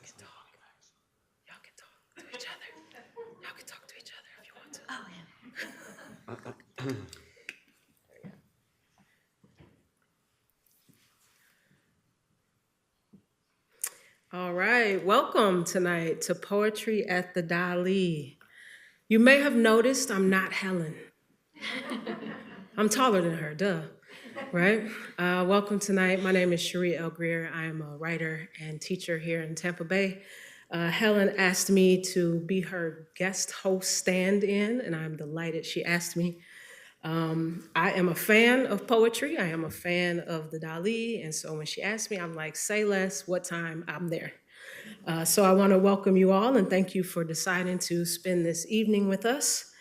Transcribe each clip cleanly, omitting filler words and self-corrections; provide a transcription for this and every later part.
can talk. Y'all can talk to each other. Y'all can talk to each other if you want to. Oh, yeah. All right, welcome tonight to Poetry at the Dalí. You may have noticed I'm not Helen. I'm taller than her, duh, right? Welcome tonight. My name is Sheree L. Greer. I am a writer and teacher here in Tampa Bay. Helen asked me to be her guest host stand-in, and I'm delighted she asked me. I am a fan of poetry. I am a fan of the Dalí, and so when she asked me, I'm like, say less, what time, I'm there. So I want to welcome you all and thank you for deciding to spend this evening with us.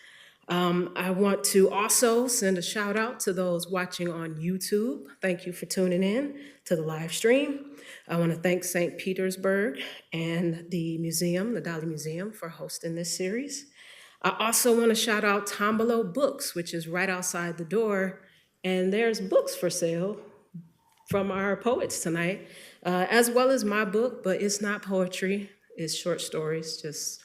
I want to also send a shout out to those watching on YouTube. Thank you for tuning in to the live stream. I want to thank St. Petersburg and the museum, the Dalí Museum, for hosting this series. I also want to shout out Tampa Books, which is right outside the door, and there's books for sale from our poets tonight, as well as my book, but it's not poetry, it's short stories. Just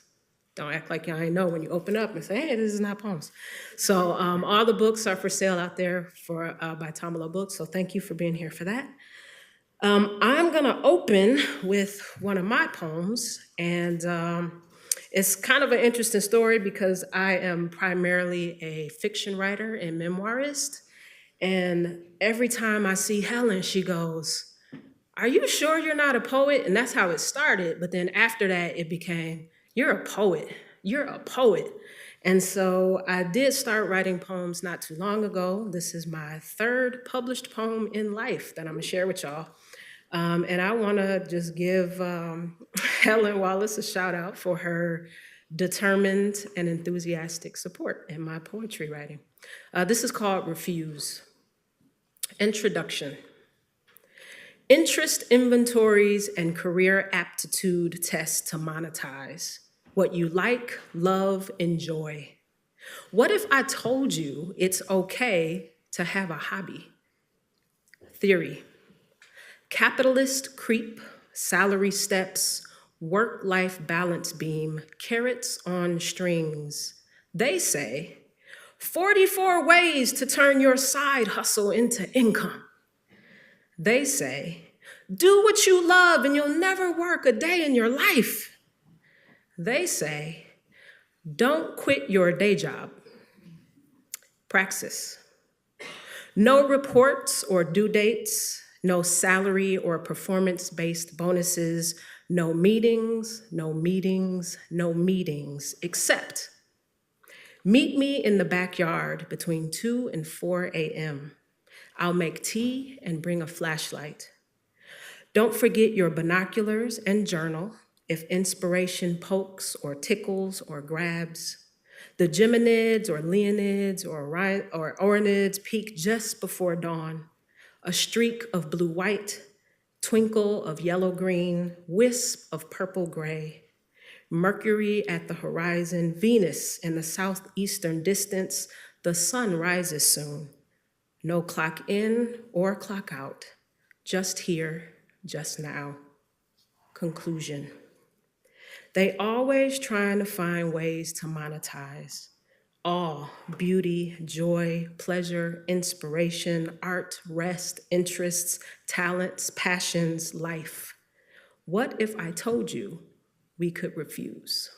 don't act like y'all ain't know when you open up and say, hey, this is not poems. So all the books are for sale out there by Tampa Books, so thank you for being here for that. I'm gonna open with one of my poems, and it's kind of an interesting story because I am primarily a fiction writer and memoirist, and every time I see Helen, she goes, are you sure you're not a poet? And that's how it started, but then after that, it became, you're a poet, you're a poet. And so I did start writing poems not too long ago. This is my third published poem in life that I'm gonna share with y'all. And I wanna just give Helen Wallace a shout out for her determined and enthusiastic support in my poetry writing. This is called Refuse. Introduction. Interest inventories and career aptitude tests to monetize what you like, love, enjoy. What if I told you it's okay to have a hobby? Theory. Capitalist creep, salary steps, work-life balance beam, carrots on strings. They say, 44 ways to turn your side hustle into income. They say, do what you love and you'll never work a day in your life. They say, don't quit your day job. Praxis. No reports or due dates, no salary or performance-based bonuses, no meetings, no meetings, no meetings, except meet me in the backyard between 2 and 4 a.m. I'll make tea and bring a flashlight. Don't forget your binoculars and journal if inspiration pokes or tickles or grabs. The Geminids or Leonids or Orinids peak just before dawn. A streak of blue-white, twinkle of yellow-green, wisp of purple-gray. Mercury at the horizon, Venus in the southeastern distance, the sun rises soon. No clock in or clock out, just here, just now. Conclusion. They always trying to find ways to monetize. Awe, beauty, joy, pleasure, inspiration, art, rest, interests, talents, passions, life. What if I told you we could refuse?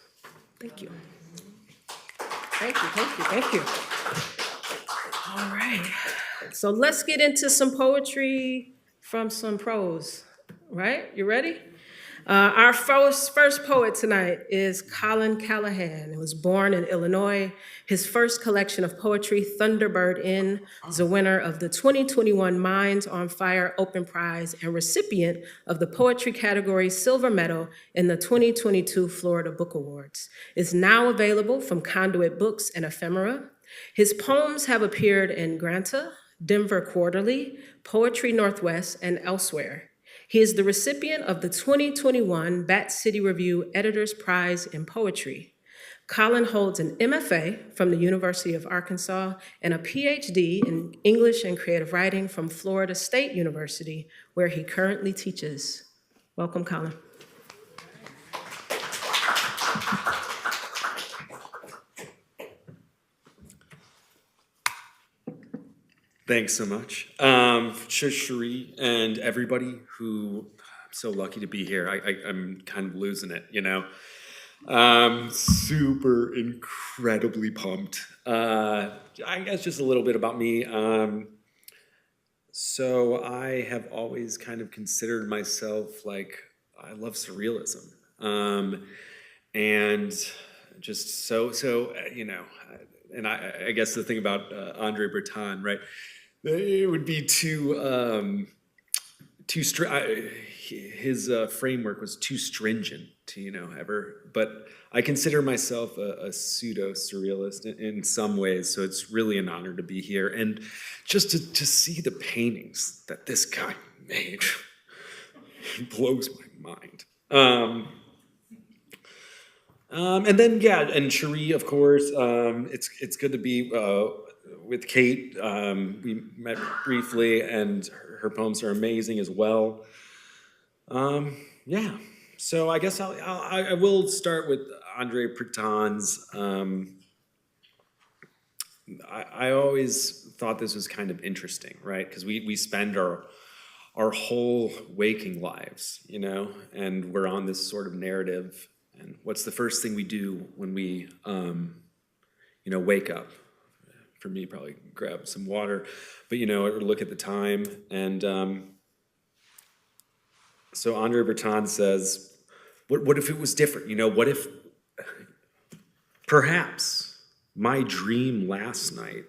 Thank you. Thank you, thank you, thank you. All right. So let's get into some poetry from some prose, right? You ready? Our first poet tonight is Colin Callahan. He was born in Illinois. His first collection of poetry, Thunderbird Inn, is a winner of the 2021 Minds on Fire Open Prize and recipient of the poetry category Silver Medal in the 2022 Florida Book Awards. It's now available from Conduit Books and Ephemera. His poems have appeared in Grantee, Denver Quarterly, Poetry Northwest, and elsewhere. He is the recipient of the 2021 Bat City Review Editor's Prize in Poetry. Collin holds an MFA from the University of Arkansas and a PhD in English and Creative Writing from Florida State University, where he currently teaches. Welcome, Collin. Thanks so much. Sheree and everybody who, I'm so lucky to be here. I'm kind of losing it, you know? Super incredibly pumped. I guess just a little bit about me. So I have always kind of considered myself like, I love surrealism. And just you know, and I guess the thing about Andre Breton, right? It would be his framework was too stringent to, you know, ever. But I consider myself a pseudo surrealist in some ways, so it's really an honor to be here and just to see the paintings that this guy made blows my mind. And then and Sheree, of course. It's good to be with Kate. We met briefly, and her poems are amazing as well. Yeah. So I guess I will start with Andre Breton's. I always thought this was kind of interesting, right? Because we spend our whole waking lives, you know, and we're on this sort of narrative. And what's the first thing we do when we, you know, wake up? For me, probably grab some water, but, you know, or look at the time. And so Andre Breton says, what if it was different? You know, what if perhaps my dream last night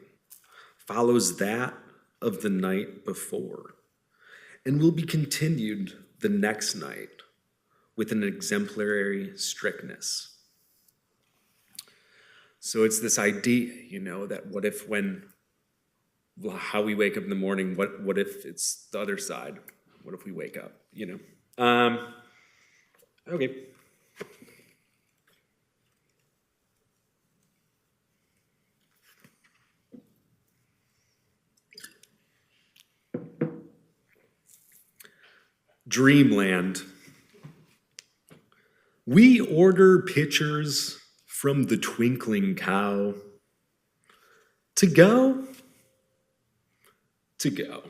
follows that of the night before and will be continued the next night with an exemplary strictness. So it's this idea, you know, that what if how we wake up in the morning, what if it's the other side? What if we wake up, you know? Okay. Dreamland. We order pitchers from the twinkling cow. To go? To go.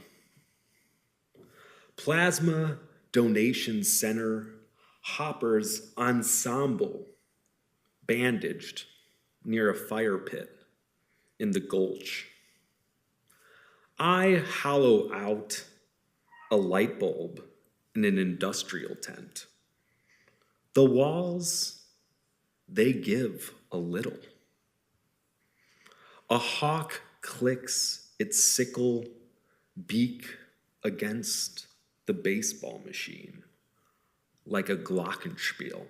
Plasma Donation Center, Hoppers Ensemble, bandaged near a fire pit in the gulch. I hollow out a light bulb in an industrial tent. The walls, they give a little. A hawk clicks its sickle beak against the baseball machine like a glockenspiel.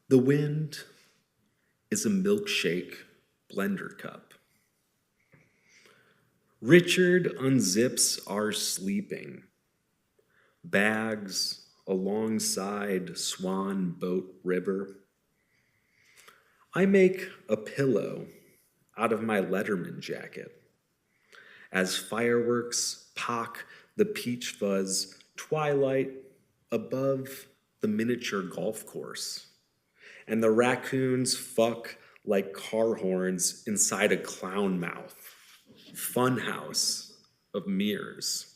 The wind is a milkshake blender cup. Richard unzips our sleeping bags alongside Swan Boat River. I make a pillow out of my Letterman jacket as fireworks pock the peach fuzz twilight above the miniature golf course, and the raccoons fuck like car horns inside a clown mouth funhouse of mirrors.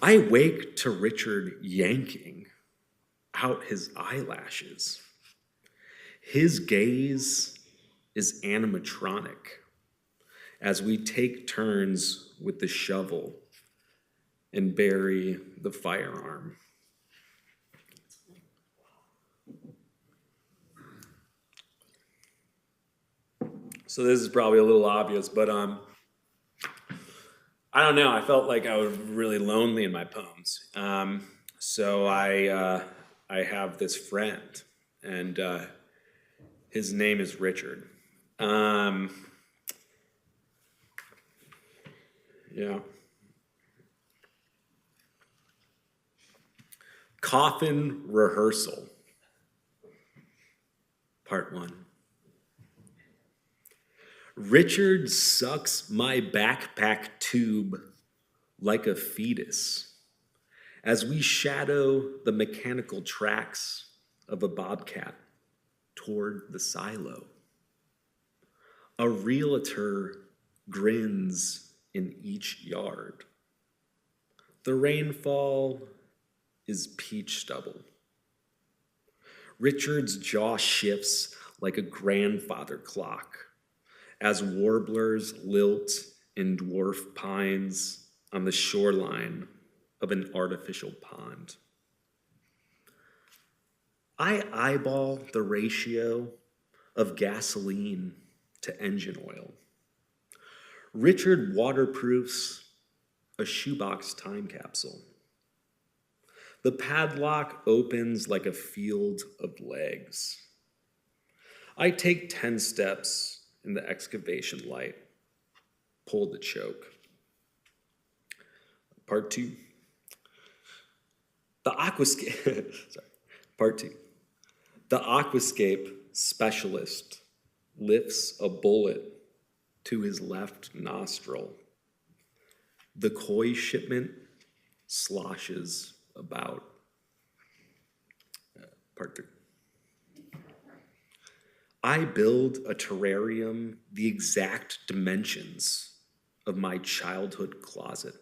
I wake to Richard yanking out his eyelashes. His gaze is animatronic as we take turns with the shovel and bury the firearm. So this is probably a little obvious, but I don't know. I felt like I was really lonely in my poems. So I have this friend, and his name is Richard. Yeah. Coffin rehearsal. Part 1. Richard sucks my backpack tube like a fetus as we shadow the mechanical tracks of a bobcat toward the silo. A realtor grins in each yard. The rainfall is peach stubble. Richard's jaw shifts like a grandfather clock as warblers lilt in dwarf pines on the shoreline of an artificial pond. I eyeball the ratio of gasoline to engine oil. Richard waterproofs a shoebox time capsule. The padlock opens like a field of legs. I take 10 steps in the excavation light, pull the choke. Part 2. The aquascape, sorry, part 2. The aquascape specialist lifts a bullet to his left nostril. The koi shipment sloshes about. Part 3. I build a terrarium the exact dimensions of my childhood closet.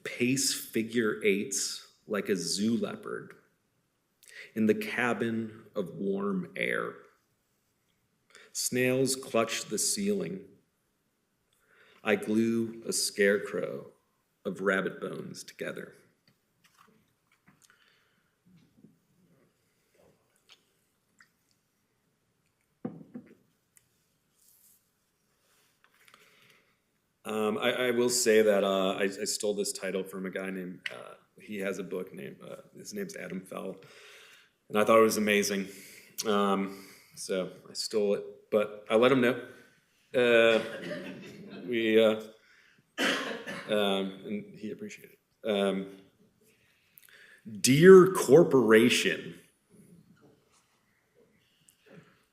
Pace figure eights like a zoo leopard in the cabin of warm air. Snails clutch the ceiling. I glue a scarecrow of rabbit bones together. I will say that I stole this title from a guy named, he has a book named, his name's Adam Fell, and I thought it was amazing. So I stole it, but I let him know. And he appreciated it. Dear Corporation,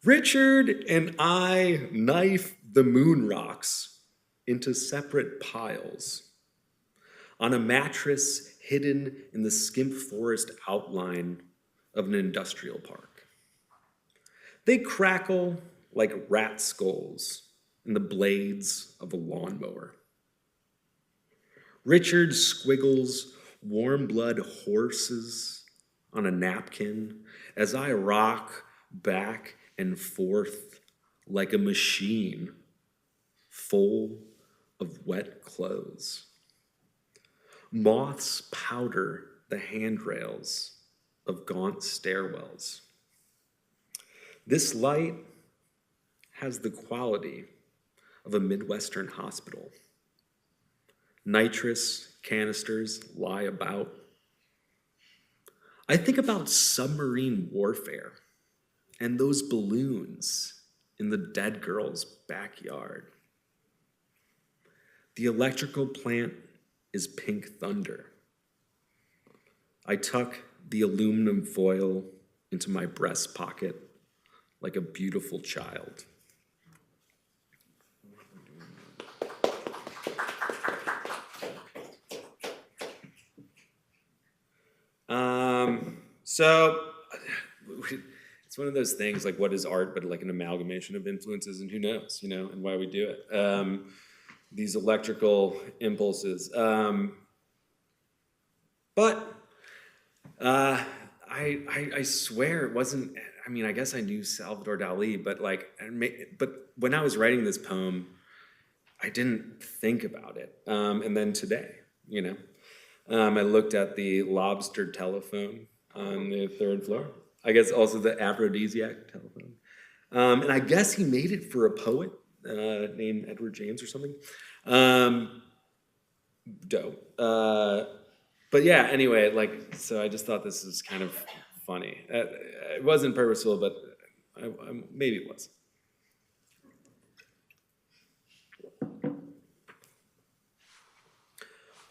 Richard and I knife the moon rocks into separate piles on a mattress hidden in the skimp forest outline of an industrial park. They crackle like rat skulls in the blades of a lawnmower. Richard squiggles warm blood horses on a napkin as I rock back and forth like a machine full of wet clothes. Moths powder the handrails of gaunt stairwells. This light has the quality of a Midwestern hospital. Nitrous canisters lie about. I think about submarine warfare and those balloons in the dead girl's backyard. The electrical plant is pink thunder. I tuck the aluminum foil into my breast pocket like a beautiful child. So it's one of those things, like, what is art but like an amalgamation of influences, and who knows, and why we do it. These electrical impulses. But I swear it wasn't, I guess I knew Salvador Dalí, but when I was writing this poem, I didn't think about it. And then today, I looked at the lobster telephone on the 3rd floor. I guess also the aphrodisiac telephone. And I guess he made it for a poet named Edward James or something. Dope. But yeah, anyway, so I just thought this was kind of funny. It wasn't purposeful, but maybe it was.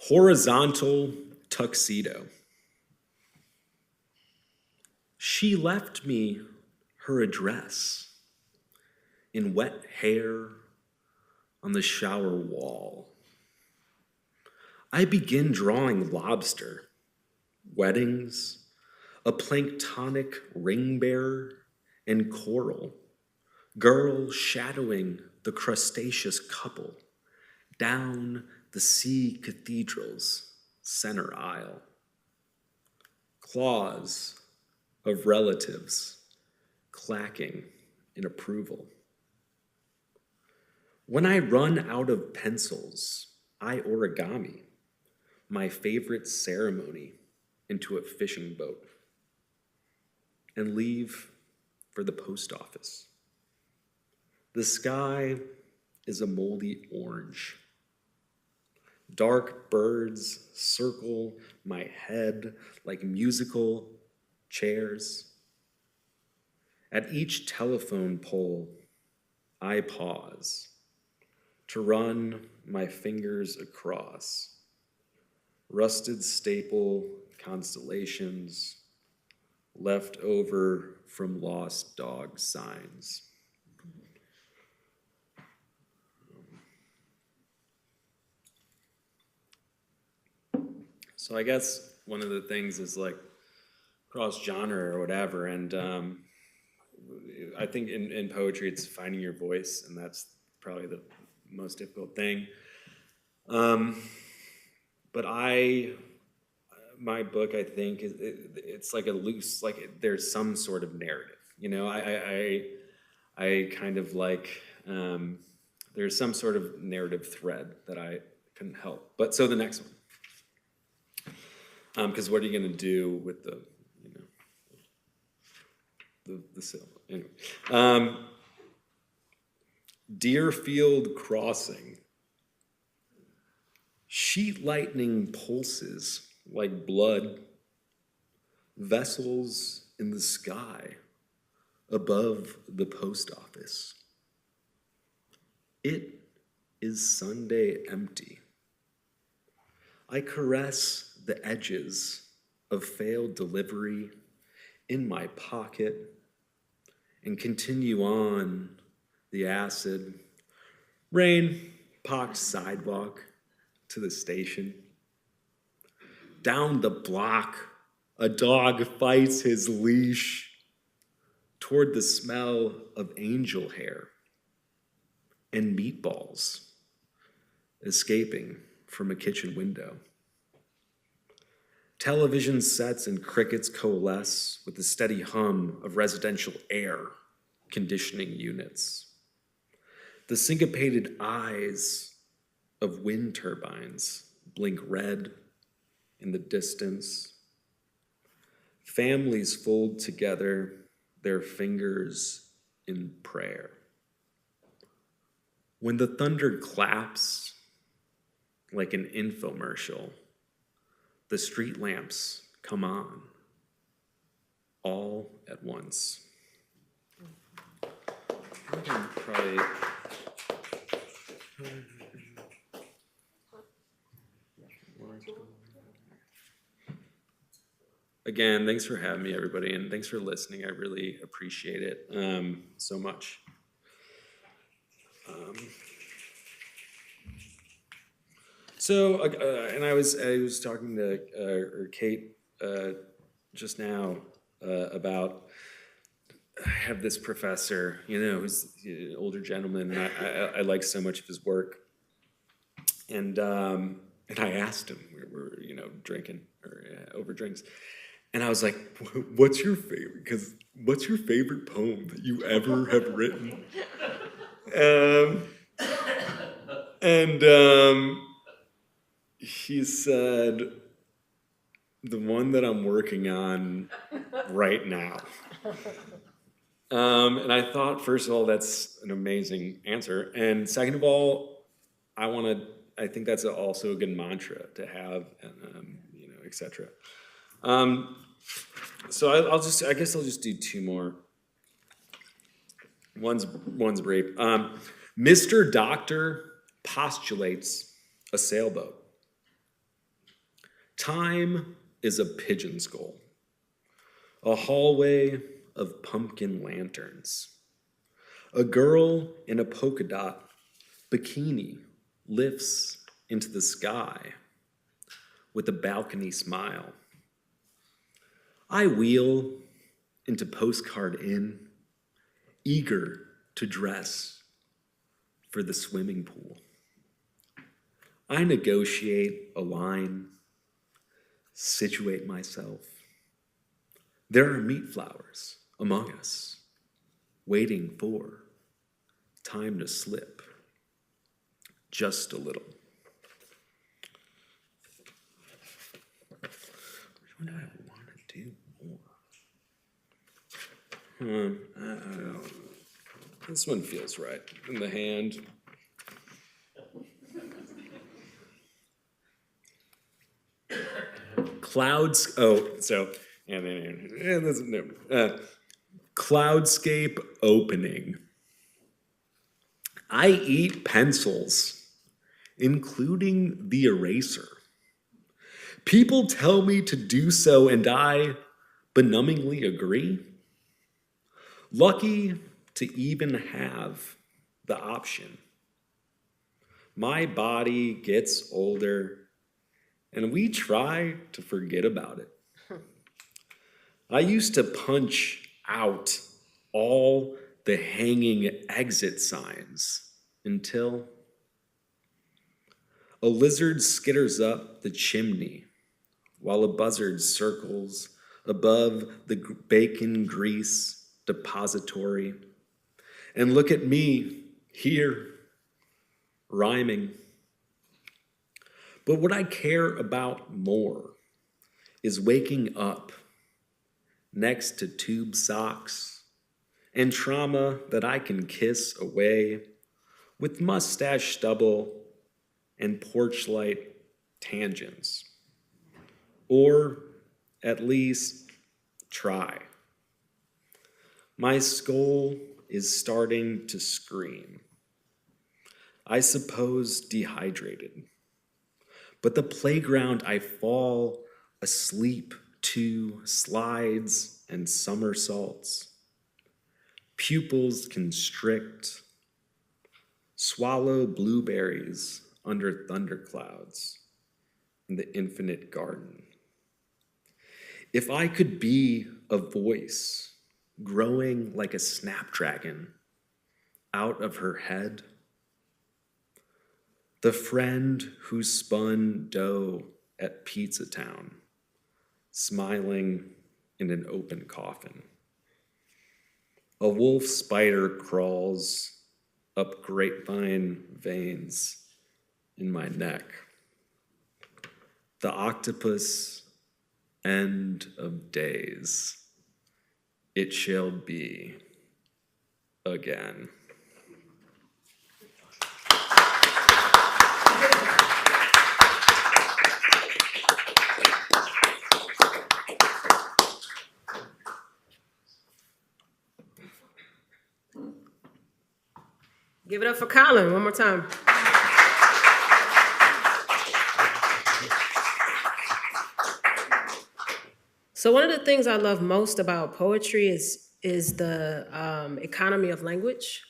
Horizontal tuxedo. She left me her address in wet hair on the shower wall. I begin drawing lobster, weddings, a planktonic ring bearer, and coral, girl shadowing the crustaceous couple, down the sea cathedral's center aisle. Claws of relatives clacking in approval. When I run out of pencils, I origami my favorite ceremony into a fishing boat and leave for the post office. The sky is a moldy orange. Dark birds circle my head like musical chairs. At each telephone pole, I pause to run my fingers across rusted staple constellations left over from lost dog signs. So I guess one of the things is like cross genre or whatever, and I think in poetry it's finding your voice, and that's probably the most difficult thing. But my book, I think, it's like a loose, like there's some sort of narrative, you know. I kind of like there's some sort of narrative thread that I couldn't help. But so the next one, because what are you gonna do with the, you know, the sale anyway? Deerfield Crossing. Sheet lightning pulses like blood, vessels in the sky above the post office. It is Sunday empty. I caress the edges of failed delivery in my pocket and continue on the acid, rain-pocked sidewalk to the station. Down the block, a dog fights his leash toward the smell of angel hair and meatballs escaping from a kitchen window. Television sets and crickets coalesce with the steady hum of residential air conditioning units. The syncopated eyes of wind turbines blink red in the distance. Families fold together their fingers in prayer. When the thunder claps like an infomercial, the street lamps come on all at once. I can probably... Again, thanks for having me, everybody, and thanks for listening. I really appreciate it so much. And I was talking to Kate just now about, I have this professor, you know, who's an older gentleman, and I like so much of his work. And I asked him, we were you know, drinking or over drinks, and I was like, "What's your favorite? Because what's your favorite poem that you ever have written?" He said, "The one that I'm working on right now." And I thought, first of all, that's an amazing answer, and second of all, I think that's also a good mantra to have, and you know, etc. So I guess I'll just do two more. One's brief. Mr. Doctor postulates a sailboat. Time is a pigeon skull, a hallway of pumpkin lanterns. A girl in a polka dot bikini lifts into the sky with a balcony smile. I wheel into Postcard Inn, eager to dress for the swimming pool. I negotiate a line, situate myself. There are meat flowers among us, waiting for time to slip just a little. What do I want to do more? I don't know. This one feels right in the hand. Clouds. Oh, so cloudscape opening. I eat pencils, including the eraser. People tell me to do so, and I benumbingly agree. Lucky to even have the option. My body gets older, and we try to forget about it. I used to punch out all the hanging exit signs until a lizard skitters up the chimney while a buzzard circles above the bacon grease depository. And look at me here, rhyming. But what I care about more is waking up next to tube socks and trauma that I can kiss away with mustache stubble and porch light tangents. Or at least try. My skull is starting to scream. I suppose dehydrated. But the playground I fall asleep to slides and somersaults. Pupils constrict. Swallow blueberries under thunderclouds in the infinite garden. If I could be a voice growing like a snapdragon out of her head, the friend who spun dough at Pizza Town, smiling in an open coffin. A wolf spider crawls up grapevine veins in my neck. The octopus end of days, it shall be again. Give it up for Colin one more time. So one of the things I love most about poetry is the economy of language.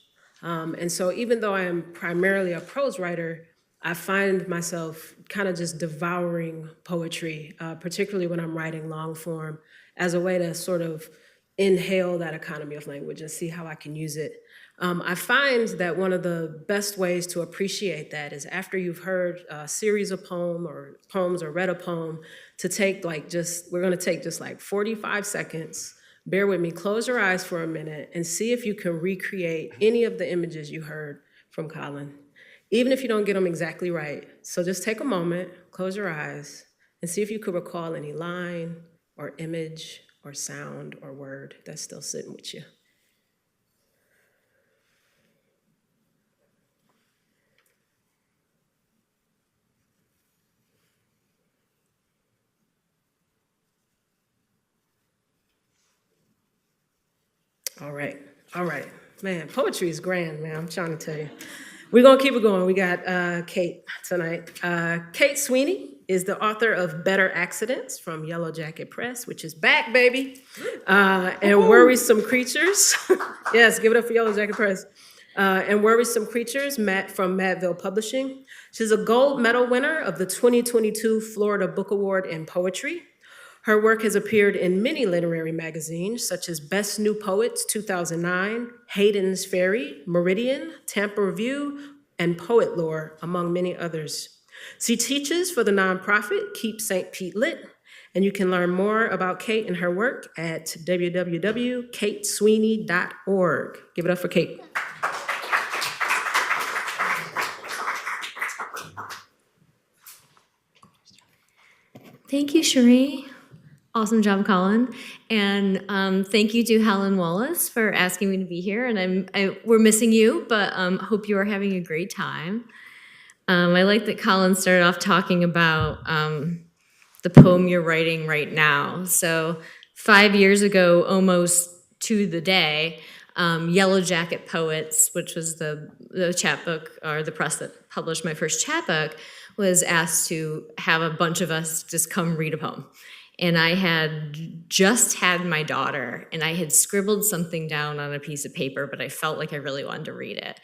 And so even though I am primarily a prose writer, I find myself kind of just devouring poetry, particularly when I'm writing long form, as a way to sort of inhale that economy of language and see how I can use it. I find that one of the best ways to appreciate that is after you've heard a series of poems or read a poem, to take we're gonna take just like 45 seconds, bear with me, close your eyes for a minute and see if you can recreate any of the images you heard from Colin, even if you don't get them exactly right. So just take a moment, close your eyes, and see if you could recall any line or image or sound or word that's still sitting with you. All right. Man, poetry is grand, man, I'm trying to tell you. We're gonna keep it going. We got Kate tonight. Kate Sweeney is the author of Better Accidents from Yellow Jacket Press, which is back, baby, and Worrisome Creatures. Yes, give it up for Yellow Jacket Press. And Worrisome Creatures, from Madville Publishing. She's a gold medal winner of the 2022 Florida Book Award in Poetry. Her work has appeared in many literary magazines, such as Best New Poets 2009, Hayden's Ferry, Meridian, Tampa Review, and Poet Lore, among many others. She teaches for the nonprofit Keep St. Pete Lit, and you can learn more about Kate and her work at www.katesweeney.org. Give it up for Kate. Thank you, Sheree. Awesome job, Colin. And thank you to Helen Wallace for asking me to be here. And we're missing you, but hope you are having a great time. I like that Colin started off talking about the poem you're writing right now. So 5 years ago, almost to the day, Yellow Jacket Poets, which was the chapbook, or the press that published my first chapbook, was asked to have a bunch of us just come read a poem. And I had just had my daughter, and I had scribbled something down on a piece of paper, but I felt like I really wanted to read it.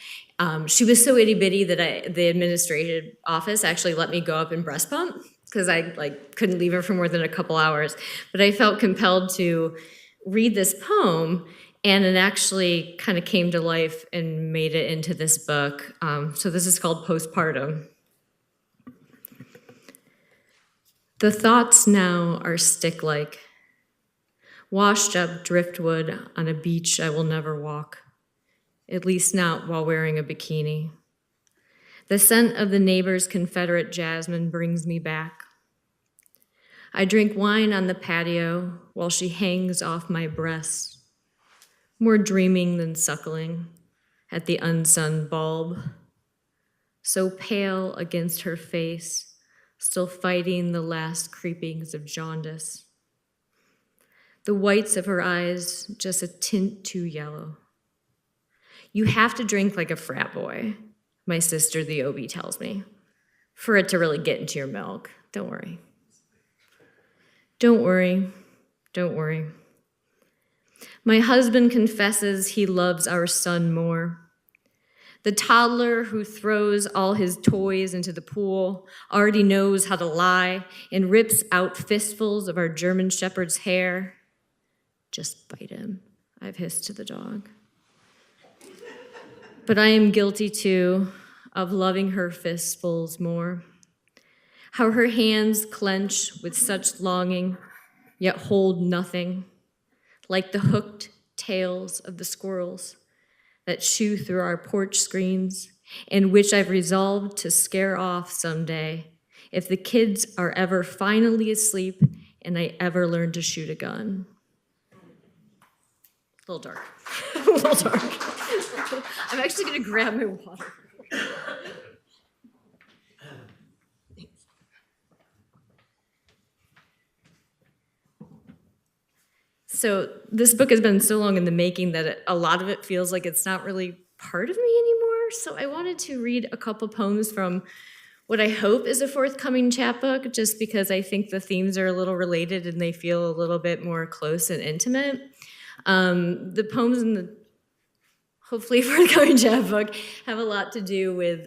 She was so itty bitty that the administrative office actually let me go up and breast pump, because I couldn't leave her for more than a couple hours. But I felt compelled to read this poem, and it actually kind of came to life and made it into this book. So this is called Postpartum. The thoughts now are stick-like, washed up driftwood on a beach I will never walk, at least not while wearing a bikini. The scent of the neighbor's Confederate jasmine brings me back. I drink wine on the patio while she hangs off my breast, more dreaming than suckling at the unsunned bulb, so pale against her face, still fighting the last creepings of jaundice. The whites of her eyes just a tint too yellow. You have to drink like a frat boy, my sister, the OB, tells me, for it to really get into your milk. Don't worry. Don't worry. Don't worry. My husband confesses he loves our son more. The toddler who throws all his toys into the pool already knows how to lie and rips out fistfuls of our German Shepherd's hair. Just bite him, I've hissed to the dog. But I am guilty too of loving her fistfuls more. How her hands clench with such longing, yet hold nothing, like the hooked tails of the squirrels that chew through our porch screens, and which I've resolved to scare off someday if the kids are ever finally asleep and I ever learn to shoot a gun. A little dark. A little dark. I'm actually going to grab my water. So this book has been so long in the making that a lot of it feels like it's not really part of me anymore. So I wanted to read a couple poems from what I hope is a forthcoming chapbook, just because I think the themes are a little related and they feel a little bit more close and intimate. The poems in the hopefully forthcoming chapbook have a lot to do with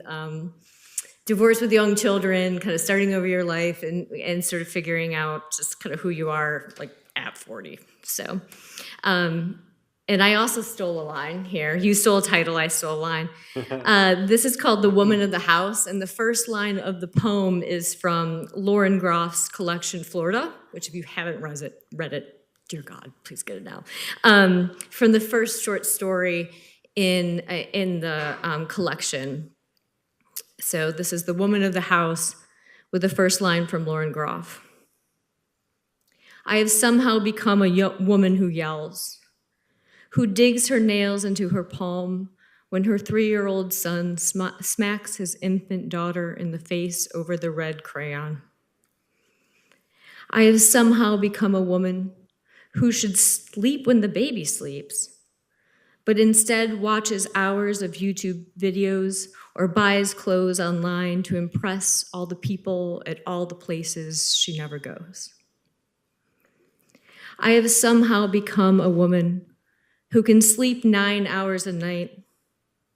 divorce with young children, kind of starting over your life and sort of figuring out just kind of who you are like at 40. So, and I also stole a line here. You stole a title, I stole a line. This is called The Woman of the House, and the first line of the poem is from Lauren Groff's collection, Florida, which if you haven't read it, dear God, please get it now. From the first short story in the collection. So this is The Woman of the House with the first line from Lauren Groff. I have somehow become a woman who yells, who digs her nails into her palm when her 3-year-old son smacks his infant daughter in the face over the red crayon. I have somehow become a woman who should sleep when the baby sleeps, but instead watches hours of YouTube videos or buys clothes online to impress all the people at all the places she never goes. I have somehow become a woman who can sleep 9 hours a night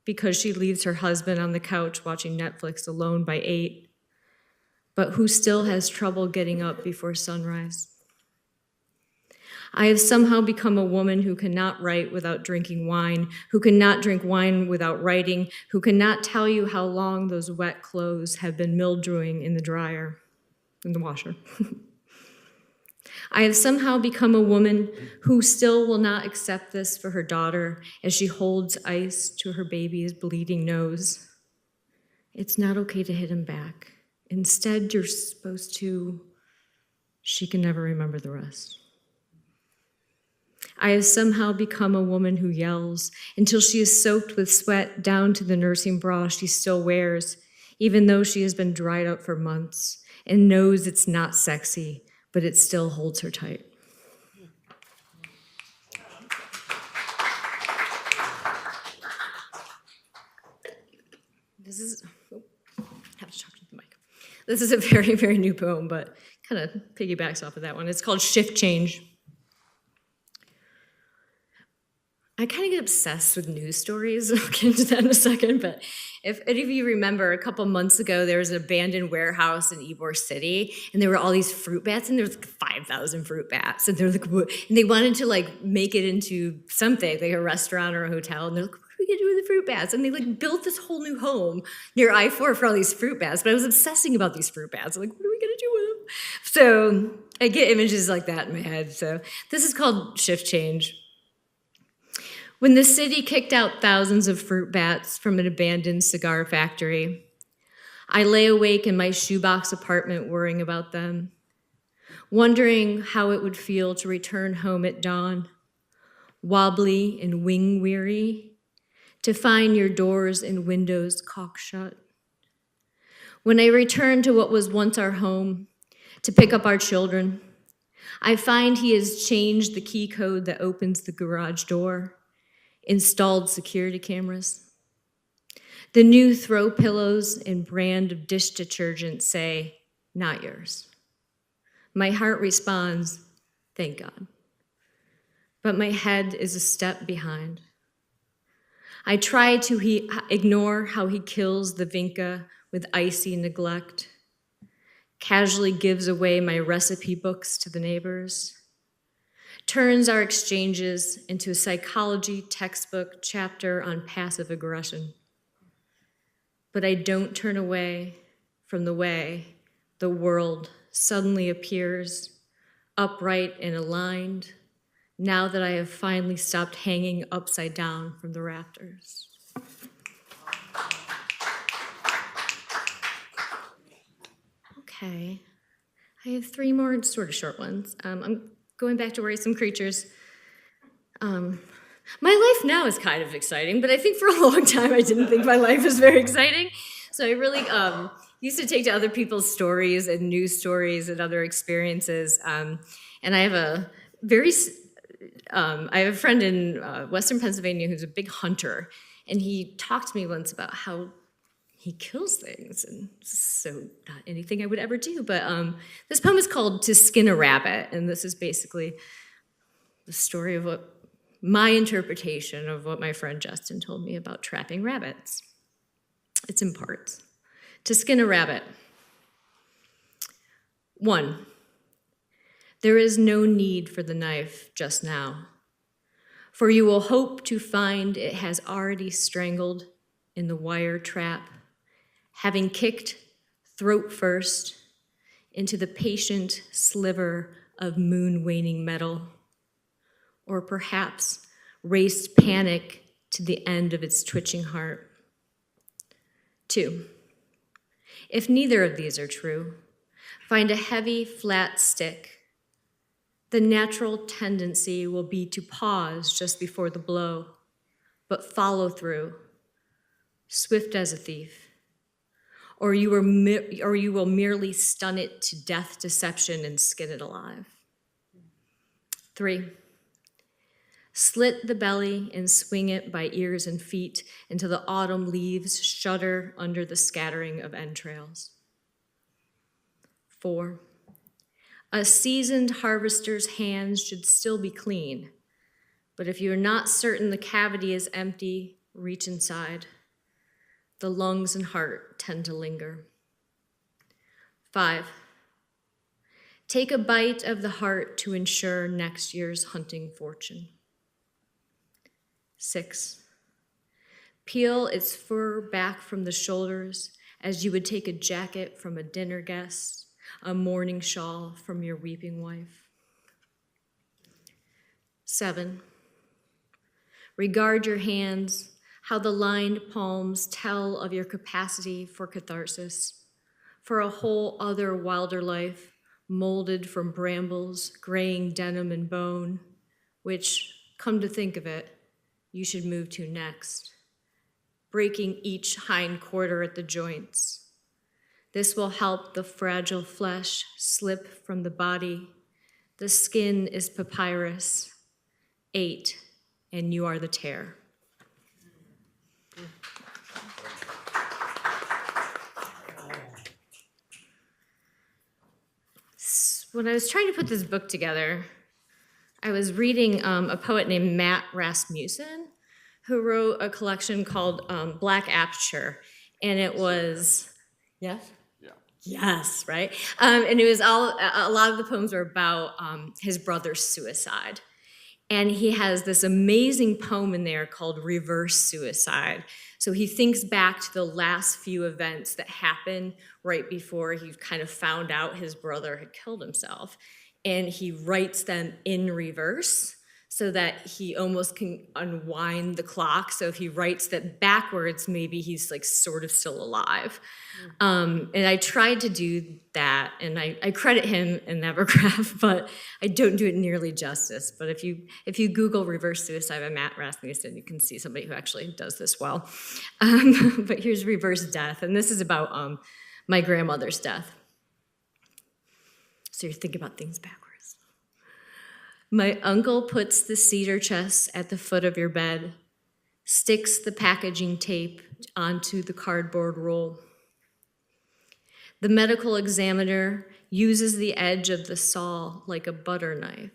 because she leaves her husband on the couch watching Netflix alone by 8, but who still has trouble getting up before sunrise. I have somehow become a woman who cannot write without drinking wine, who cannot drink wine without writing, who cannot tell you how long those wet clothes have been mildewing in the dryer, in the washer. I have somehow become a woman who still will not accept this for her daughter as she holds ice to her baby's bleeding nose. It's not okay to hit him back. Instead, you're supposed to. She can never remember the rest. I have somehow become a woman who yells until she is soaked with sweat down to the nursing bra she still wears, even though she has been dried up for months and knows it's not sexy, but it still holds her tight. Have to talk to the mic. This is a very, very new poem, but kind of piggybacks off of that one. It's called Shift Change. I kind of get obsessed with news stories. I'll get into that in a second, but if any of you remember, a couple months ago, there was an abandoned warehouse in Ybor City, and there were all these fruit bats, and there was like 5,000 fruit bats, and they're like, what? And they wanted to like make it into something, like a restaurant or a hotel, and they're like, what are we gonna do with the fruit bats? And they like built this whole new home near I-4 for all these fruit bats, but I was obsessing about these fruit bats. I'm like, what are we gonna do with them? So I get images like that in my head. So this is called Shift Change. When the city kicked out thousands of fruit bats from an abandoned cigar factory, I lay awake in my shoebox apartment worrying about them, wondering how it would feel to return home at dawn, wobbly and wing-weary, to find your doors and windows caulk shut. When I return to what was once our home, to pick up our children, I find he has changed the key code that opens the garage door, installed security cameras. The new throw pillows and brand of dish detergent say, not yours. My heart responds, thank God. But my head is a step behind. I try to ignore how he kills the vinca with icy neglect, casually gives away my recipe books to the neighbors, turns our exchanges into a psychology textbook chapter on passive aggression. But I don't turn away from the way the world suddenly appears upright and aligned now that I have finally stopped hanging upside down from the rafters. Okay, I have 3 more sort of short ones. I'm going back to Worry Some Creatures. My life now is kind of exciting, but I think for a long time I didn't think my life was very exciting. So I really used to take to other people's stories and news stories and other experiences. And I have a friend in Western Pennsylvania who's a big hunter, and he talked to me once about how he kills things, and so not anything I would ever do. But this poem is called To Skin a Rabbit, and this is basically the story of what my interpretation of what my friend Justin told me about trapping rabbits. It's in parts. To skin a rabbit. 1, there is no need for the knife just now, for you will hope to find it has already strangled in the wire trap, having kicked throat first into the patient sliver of moon-waning metal, or perhaps raced panic to the end of its twitching heart. 2, if neither of these are true, find a heavy, flat stick. The natural tendency will be to pause just before the blow, but follow through, swift as a thief. Or you will merely stun it to death deception and skin it alive. 3, slit the belly and swing it by ears and feet until the autumn leaves shudder under the scattering of entrails. 4, a seasoned harvester's hands should still be clean, but if you're not certain the cavity is empty, reach inside. The lungs and heart tend to linger. 5, Take a bite of the heart to ensure next year's hunting fortune. 6. Peel its fur back from the shoulders as you would take a jacket from a dinner guest, a mourning shawl from your weeping wife. 7. Regard your hands, how the lined palms tell of your capacity for catharsis, for a whole other wilder life molded from brambles, graying denim and bone, which, come to think of it, you should move to next, breaking each hind quarter at the joints. This will help the fragile flesh slip from the body. The skin is papyrus. 8, and you are the tear. When I was trying to put this book together, I was reading a poet named Matt Rasmussen, who wrote a collection called Black Aperture, and it was, yes? Yeah. Yes, right? And it was a lot of the poems were about his brother's suicide. And he has this amazing poem in there called Reverse Suicide. So he thinks back to the last few events that happened right before he kind of found out his brother had killed himself. And he writes them in reverse so that he almost can unwind the clock. So if he writes that backwards, maybe he's like sort of still alive. And I tried to do that, and I credit him in Evergraph, but I don't do it nearly justice. But if you Google Reverse Suicide by Matt Rasmussen, you can see somebody who actually does this well. But here's Reverse Death, and this is about my grandmother's death. So you're thinking about things backwards. My uncle puts the cedar chest at the foot of your bed, sticks the packaging tape onto the cardboard roll. The medical examiner uses the edge of the saw like a butter knife,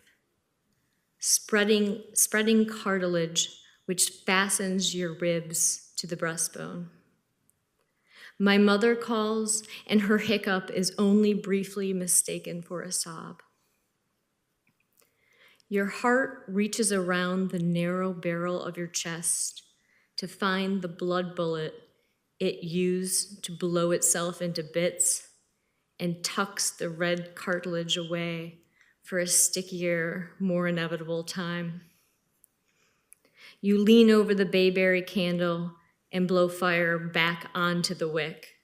spreading cartilage which fastens your ribs to the breastbone. My mother calls, and her hiccup is only briefly mistaken for a sob. Your heart reaches around the narrow barrel of your chest to find the blood bullet it used to blow itself into bits and tucks the red cartilage away for a stickier, more inevitable time. You lean over the bayberry candle and blow fire back onto the wick.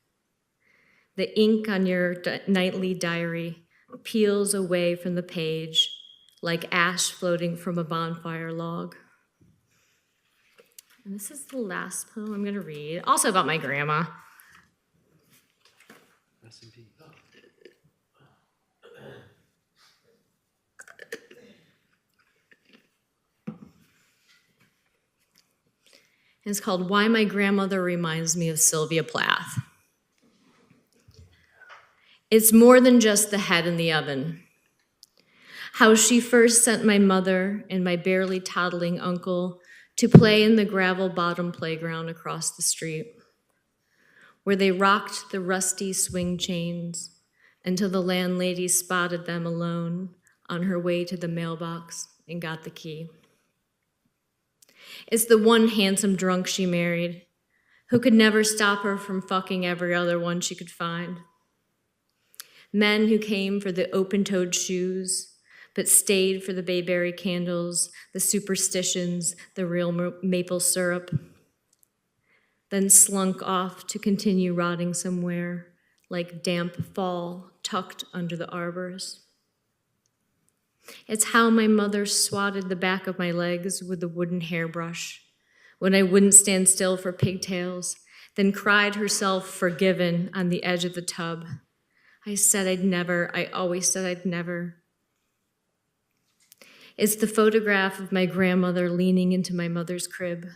The ink on your nightly diary peels away from the page like ash floating from a bonfire log. And this is the last poem I'm going to read, also about my grandma. Rest in peace. And it's called Why My Grandmother Reminds Me of Sylvia Plath. It's more than just the head in the oven. How she first sent my mother and my barely toddling uncle to play in the gravel bottom playground across the street, where they rocked the rusty swing chains until the landlady spotted them alone on her way to the mailbox and got the key. It's the one handsome drunk she married, who could never stop her from fucking every other one she could find. Men who came for the open-toed shoes, but stayed for the bayberry candles, the superstitions, the real maple syrup, then slunk off to continue rotting somewhere like damp fall tucked under the arbors. It's how my mother swatted the back of my legs with a wooden hairbrush when I wouldn't stand still for pigtails, then cried herself forgiven on the edge of the tub. I always said I'd never. It's the photograph of my grandmother leaning into my mother's crib,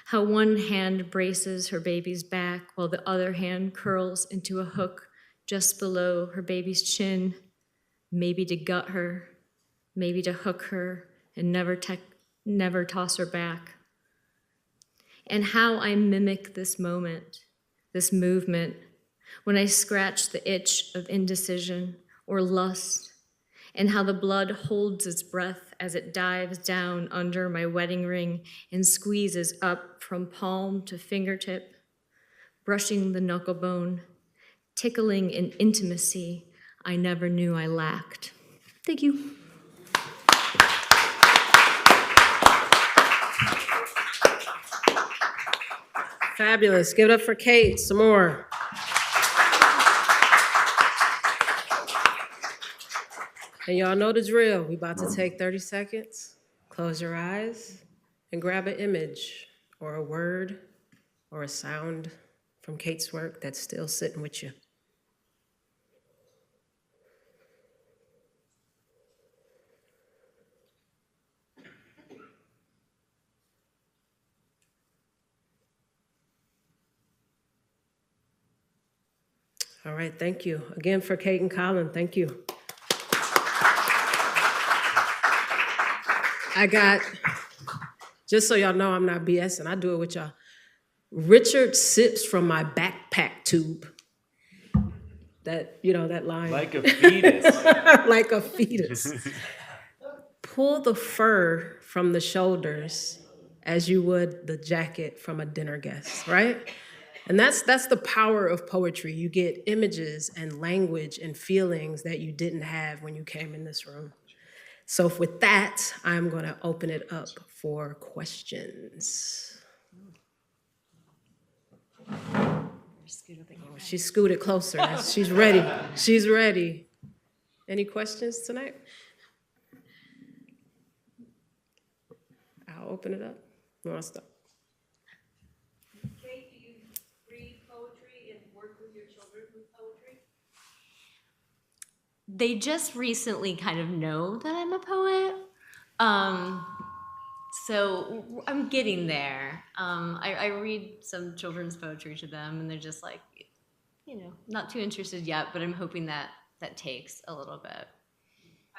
how one hand braces her baby's back while the other hand curls into a hook just below her baby's chin, maybe to gut her, maybe to hook her and never toss her back. And how I mimic this moment, this movement, when I scratch the itch of indecision or lust and how the blood holds its breath as it dives down under my wedding ring and squeezes up from palm to fingertip, brushing the knuckle bone, tickling an intimacy I never knew I lacked. Thank you. Fabulous. Give it up for Kate. Some more. And y'all know the drill. We about to take 30 seconds. Close your eyes and grab an image or a word or a sound from Kate's work that's still sitting with you. All right, thank you. Again for Kate and Colin, thank you. I got, just so y'all know I'm not BSing, I do it with y'all. Richard sips from my backpack tube. That, you know, that line. Like a fetus. Like a fetus. Pull the fur from the shoulders as you would the jacket from a dinner guest, right? And that's the power of poetry. You get images and language and feelings that you didn't have when you came in this room. So with that, I'm going to open it up for questions. Oh, she scooted closer. She's ready. She's ready. Any questions tonight? I'll open it up. You want to start? Kate, do you read poetry and work with your children with poetry? They just recently kind of know that I'm a poet. So I'm getting there. I read some children's poetry to them, and they're just like, you know, not too interested yet, but I'm hoping that takes a little bit.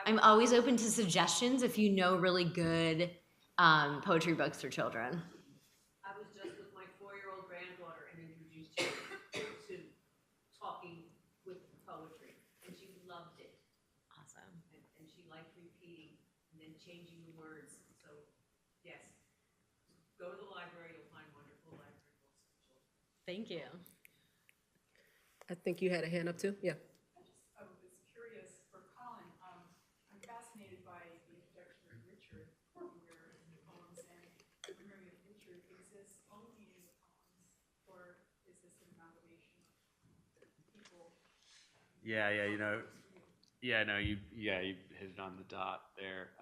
I'm always open to suggestions if you know really good poetry books for children. I was just with my 4-year-old granddaughter and introduced her to talking with poetry, and she loved it. Awesome. And she liked repeating and then changing the words. So, yes, go to the library, you'll find wonderful library books for children. Thank you. I think you had a hand up too? Yeah. I was curious for Colin. I'm fascinated by the introduction of Richard Greer in the poems, and I'm wondering if Richard exists only in the poems, or is this an amalgamation of people? Yeah, you know, you hit it on the dot there.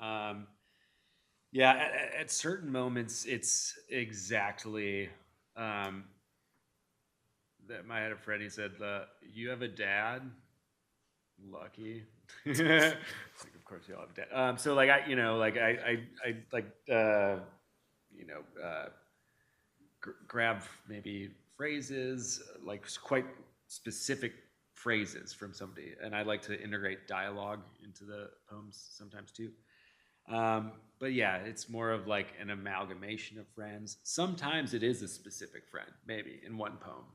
At certain moments, it's exactly that my head of Freddie said, you have a dad? Lucky. Like, of course you all have a dad. So like grab maybe phrases, like quite specific phrases from somebody, and I like to integrate dialogue into the poems sometimes too. But yeah, it's more of like an amalgamation of friends. Sometimes it is a specific friend, maybe in one poem.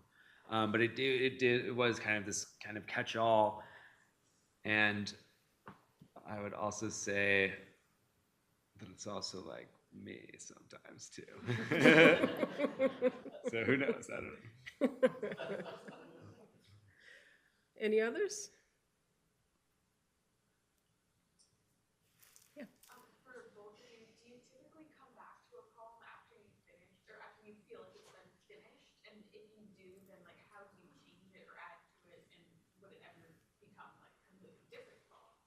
But it was kind of this kind of catch-all. And I would also say that it's also like me sometimes too. So who knows? I don't know. Any others? For both of you, do you typically come back to a poem after you finish, or after you feel like it's been finished? And if you do, then like how do you change it or add to it, and would it ever become like a completely different poem?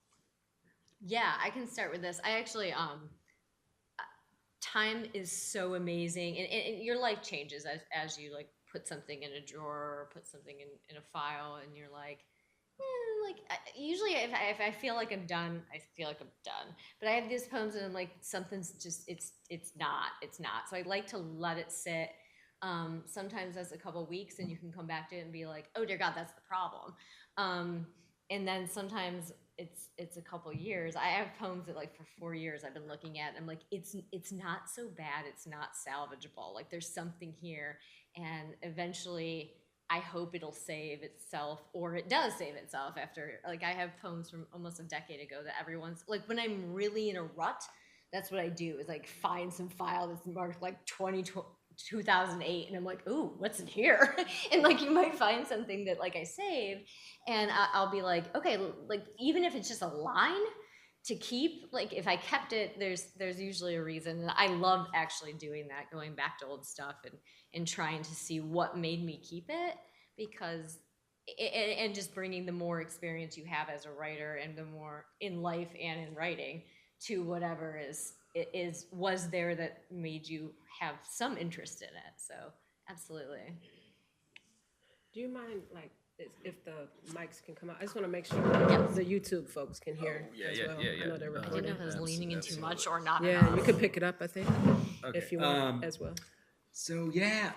Yeah, I can start with this. I actually, time is so amazing, and your life changes as you like put something in a drawer or put something in a file, and you're like, usually if I feel like I'm done, I feel like I'm done. But I have these poems and I'm like, something's just, it's not. So I like to let it sit. Sometimes that's a couple weeks and you can come back to it and be like, oh dear God, that's the problem. And then sometimes it's a couple years. I have poems that like for 4 years I've been looking at and I'm like, it's not so bad. It's not salvageable. Like there's something here. And eventually I hope it'll save itself, or it does save itself after, like, I have poems from almost a decade ago that everyone's, like, when I'm really in a rut, that's what I do, is like find some file that's marked like 2008, and I'm like, ooh, what's in here? And like, you might find something that like I saved, and I'll be like, okay, like, even if it's just a line to keep, like, if I kept it, there's usually a reason. And I love actually doing that, going back to old stuff and trying to see what made me keep it, because and just bringing the more experience you have as a writer and the more in life and in writing to whatever was there that made you have some interest in it. So absolutely. Do you mind, like, if the mics can come out? I just want to make sure Yes. the YouTube folks can hear as well. I know they're I didn't know recording. if I was leaning in too much or not Yeah, enough. you could pick it up, I think, Okay. if you want as well. So yeah,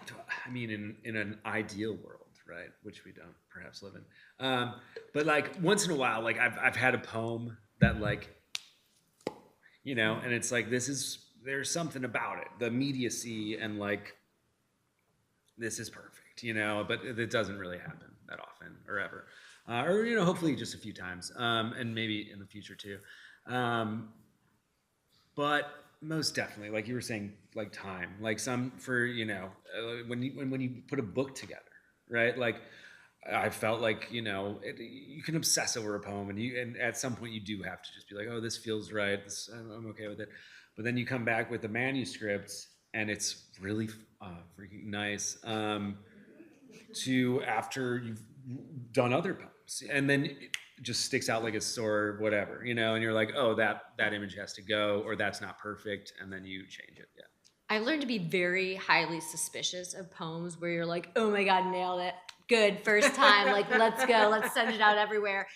I mean, in an ideal world, right, which we don't perhaps live in, but like once in a while, like I've had a poem that, like, you know, and it's like, there's something about it, the immediacy, and like, this is perfect, you know, but it doesn't really happen that often or ever, or, you know, hopefully just a few times, and maybe in the future too, but most definitely, like you were saying, like time, like you know, when you put a book together, right? Like, I felt like, you know, you can obsess over a poem, and at some point you do have to just be like, oh, this feels right, I'm okay with it. But then you come back with the manuscript, and it's really freaking nice. To after you've done other poems, and then it just sticks out like a sore whatever, you know, and you're like, oh, that image has to go, or that's not perfect, and then you change it. Yeah. I've learned to be very highly suspicious of poems where you're like, oh my God, nailed it. Good, first time, like, let's go, let's send it out everywhere.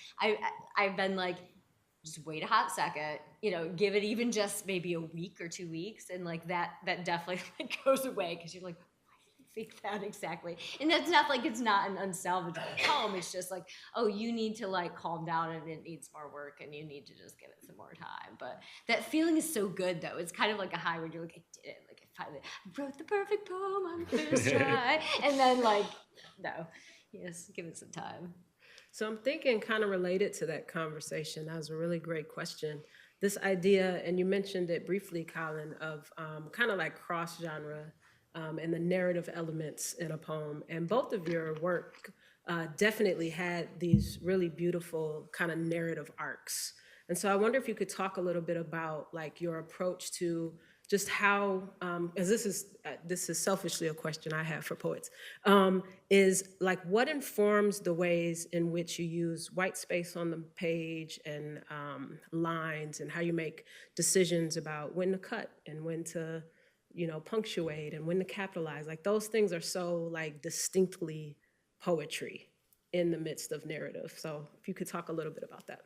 I've been like, just wait a hot second, you know, give it even just maybe a week or 2 weeks, and like that definitely goes away, because you're like, think that exactly. And that's not like, it's not an unsalvageable poem. It's just like, oh, you need to like calm down, and it needs more work, and you need to just give it some more time. But that feeling is so good, though. It's kind of like a high where you're like, I did it. Like, I finally wrote the perfect poem on the first try. And then like, no, yes, give it some time. So I'm thinking, kind of related to that conversation, that was a really great question. This idea, and you mentioned it briefly, Colin, of kind of like cross-genre and the narrative elements in a poem. And both of your work definitely had these really beautiful kind of narrative arcs. And so I wonder if you could talk a little bit about like your approach to just how, as this is selfishly a question I have for poets, is like, what informs the ways in which you use white space on the page and lines, and how you make decisions about when to cut and when to, you know, punctuate and when to capitalize. Like, those things are so like distinctly poetry in the midst of narrative. So if you could talk a little bit about that.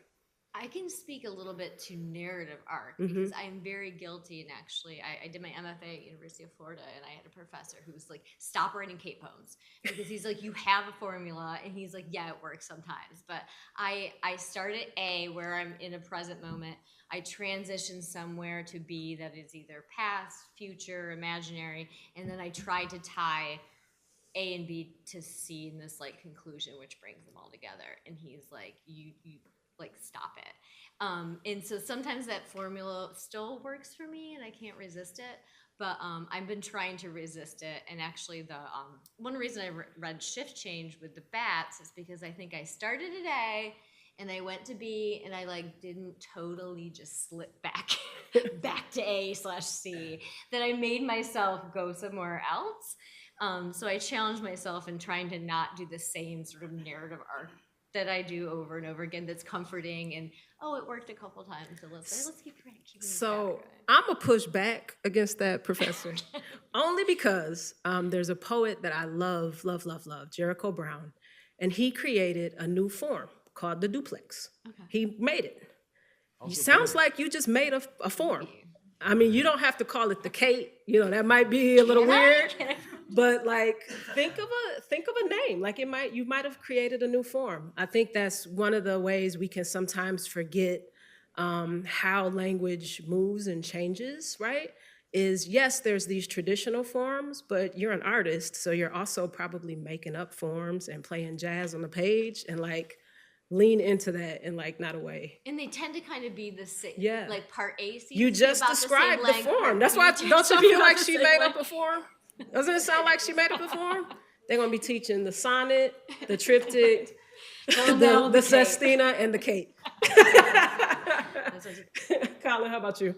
I can speak a little bit to narrative arc, because I am very guilty. And actually, I did my MFA at University of Florida, and I had a professor who was like, stop writing Kate poems, because he's like, you have a formula, and he's like, yeah, it works sometimes. But I start at A, where I'm in a present moment. I transition somewhere to B, that is either past, future, imaginary, and then I try to tie A and B to C in this like conclusion, which brings them all together. And he's like, you like, stop it. And so sometimes that formula still works for me, and I can't resist it. But I've been trying to resist it. And actually, the one reason I read Shift Change with the bats is because I think I started at A, and I went to B, and I like didn't totally just slip back to A/C, that I made myself go somewhere else. So I challenged myself in trying to not do the same sort of narrative arc that I do over and over again, that's comforting, and oh, it worked a couple times, so let's keep So I'm a push back against that, Professor, only because there's a poet that I love, Jericho Brown, and he created a new form called the duplex. Okay. He made it. Sounds like you just made a form. I mean, you don't have to call it the Kate. You know, that might be a little weird. But like, think of a name. Like, you might have created a new form. I think that's one of the ways we can sometimes forget how language moves and changes, right? is yes, there's these traditional forms, but you're an artist, so you're also probably making up forms and playing jazz on the page and like lean into that in like not a way. And they tend to kind of be the same. Yeah. Like part A seems You to be just about the same described the length, form. part That's B why, tends don't to you be feel about like the she same made length. up a form? Doesn't it sound like she made up a form? They're gonna be teaching the sonnet, the triptych, the sestina, and the cape. Colin, how about you?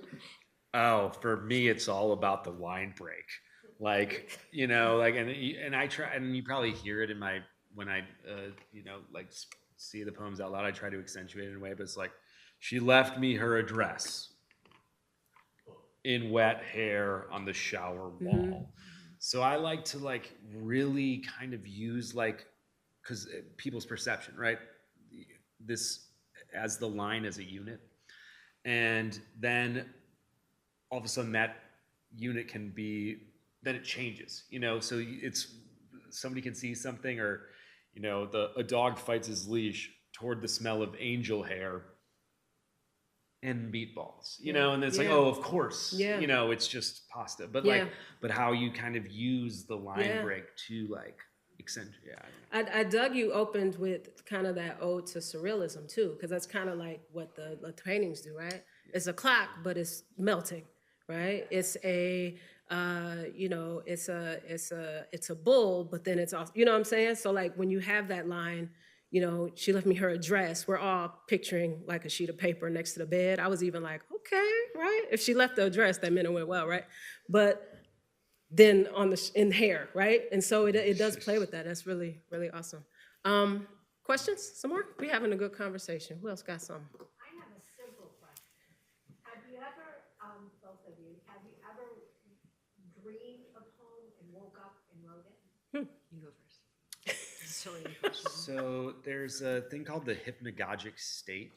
Oh, for me, it's all about the line break. Like, you know, like, and I try, and you probably hear it in my, when I, you know, like see the poems out loud, I try to accentuate it in a way, but it's like, she left me her address in wet hair on the shower wall. So I like to like really kind of use like, because people's perception, right? This as the line as a unit. And then all of a sudden that unit can be, then it changes, you know? So it's, somebody can see something, or, you know, a dog fights his leash toward the smell of angel hair and meatballs, you know? And it's like, oh, of course, you know, it's just pasta. But like, but how you kind of use the line break to like accentuate. I dug you opened with kind of that ode to surrealism too, because that's kind of like what the paintings do, right? It's a clock, but it's melting, right? It's a you know, it's a bull, but then it's also, you know what I'm saying? So like when you have that line, you know, she left me her address, we're all picturing like a sheet of paper next to the bed. I was even like, okay, right? If she left the address, that meant it went well, right? But then in hair, right? And so it does play with that. That's really, really awesome. Questions? Some more? We're having a good conversation. Who else got some? I have a simple question. Have you ever, both of you, have you ever dreamed a poem and woke up and wrote it? You go first. So many questions. So there's a thing called the hypnagogic state.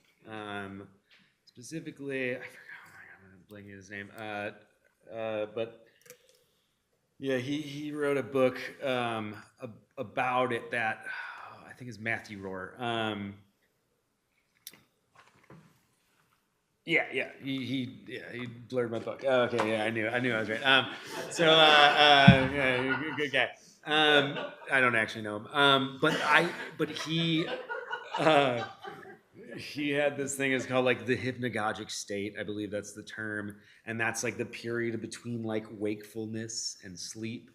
Specifically, I forgot, oh my God, I'm blanking his name. But yeah, he wrote a book about it that I think is Matthew Rohr. He blurred my book. Oh, okay, yeah, I knew I was right. Yeah, good guy. I don't actually know him. But he had this thing. It's called like the hypnagogic state. I believe that's the term, and that's like the period between like wakefulness and sleep.